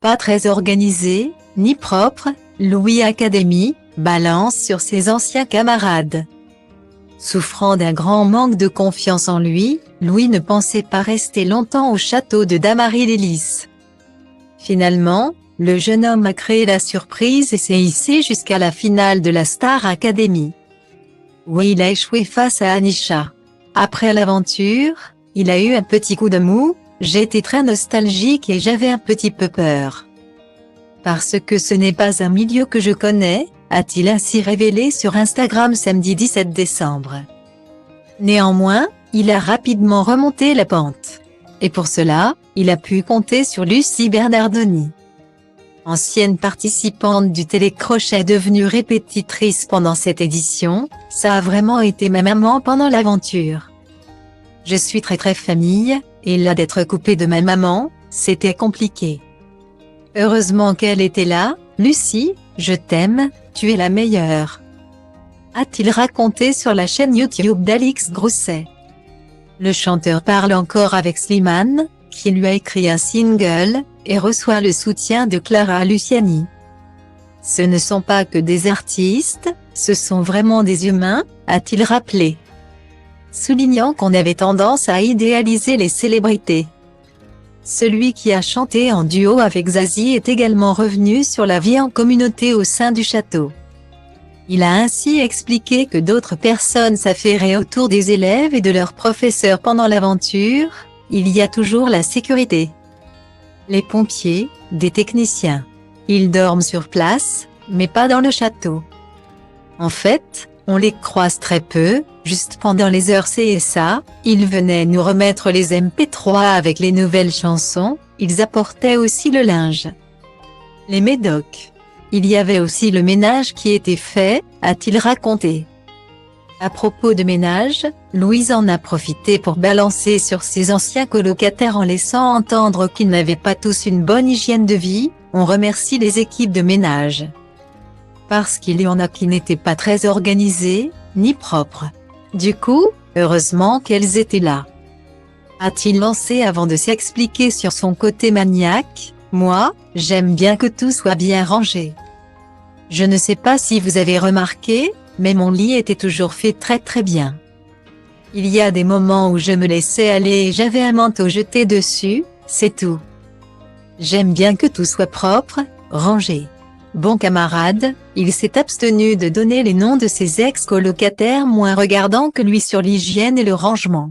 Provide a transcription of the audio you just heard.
Pas très organisé, ni propre, Louis Academy, balance sur ses anciens camarades. Souffrant d'un grand manque de confiance en lui, Louis ne pensait pas rester longtemps au château de Damary-les-Lys. Finalement, le jeune homme a créé la surprise et s'est hissé jusqu'à la finale de la Star Academy, où il a échoué face à Anisha. Après l'aventure, il a eu un petit coup de mou, j'étais très nostalgique et j'avais un petit peu peur. Parce que ce n'est pas un milieu que je connais, a-t-il ainsi révélé sur Instagram samedi 17 décembre. Néanmoins, il a rapidement remonté la pente. Et pour cela, il a pu compter sur Lucie Bernardoni. Ancienne participante du télécrochet devenue répétitrice pendant cette édition, ça a vraiment été ma maman pendant l'aventure. Je suis très famille, et là d'être coupée de ma maman, c'était compliqué. Heureusement qu'elle était là, Lucie, je t'aime, tu es la meilleure. A-t-il raconté sur la chaîne YouTube d'Alix Grousset. Le chanteur parle encore avec Slimane, qui lui a écrit un single, et reçoit le soutien de Clara Luciani. Ce ne sont pas que des artistes, ce sont vraiment des humains, a-t-il rappelé. Soulignant qu'on avait tendance à idéaliser les célébrités. Celui qui a chanté en duo avec Zazie est également revenu sur la vie en communauté au sein du château. Il a ainsi expliqué que d'autres personnes s'affairaient autour des élèves et de leurs professeurs pendant l'aventure, il y a toujours la sécurité. Les pompiers, des techniciens. Ils dorment sur place, mais pas dans le château. En fait, on les croise très peu, juste pendant les heures CSA, ils venaient nous remettre les MP3 avec les nouvelles chansons, ils apportaient aussi le linge. Les médocs. Il y avait aussi le ménage qui était fait, a-t-il raconté. À propos de ménage, Louise en a profité pour balancer sur ses anciens colocataires en laissant entendre qu'ils n'avaient pas tous une bonne hygiène de vie, on remercie les équipes de ménage. Parce qu'il y en a qui n'étaient pas très organisées, ni propres. Du coup, heureusement qu'elles étaient là. A-t-il lancé avant de s'expliquer sur son côté maniaque, moi, j'aime bien que tout soit bien rangé. Je ne sais pas si vous avez remarqué, mais mon lit était toujours fait très bien. Il y a des moments où je me laissais aller et j'avais un manteau jeté dessus, c'est tout. J'aime bien que tout soit propre, rangé. Bon camarade, il s'est abstenu de donner les noms de ses ex-colocataires moins regardants que lui sur l'hygiène et le rangement.